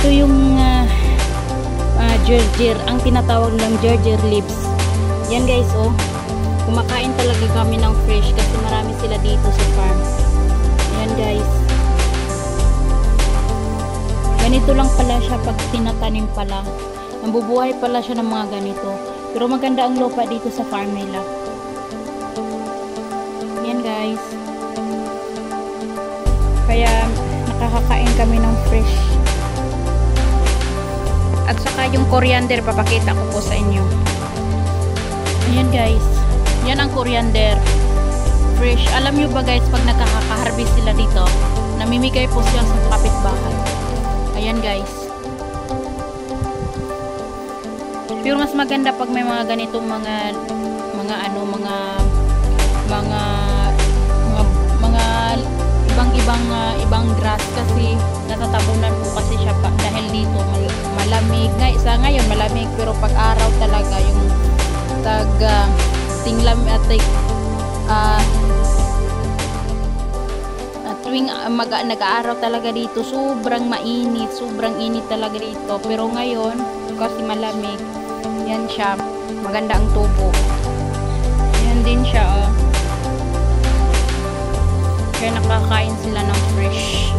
Ito yung gerger, ang tinatawag ng gerger leaves. Yan guys, oh. Kumakain talaga kami ng fresh kasi marami sila dito sa farm. Yan guys. Ganito lang pala siya pag tinatanim pa lang. Nambubuhay pala siya ng mga ganito. Pero maganda ang lupa dito sa farm nila. Yan guys. Kaya nakakakain kami ng fresh. At saka yung coriander, papakita ko po sa inyo. Ayan guys. Yan ang coriander. Fresh. Alam nyo ba guys, pag nakaka-harvest sila dito, namimigay po siya sa kapitbahay. Ayan guys. Pero mas maganda pag may mga ganitong mga ibang grass kasi natatabunan po kasi siya pa, dahil dito malamig. Ngayon malamig, pero pag araw talaga yung tinglam at tuwing nag-aaraw talaga dito, sobrang mainit, sobrang init talaga dito. Pero ngayon kasi malamig, yan siya, maganda ang tubo. Yan din siya, oh. Kaya nakakain sila ng fresh.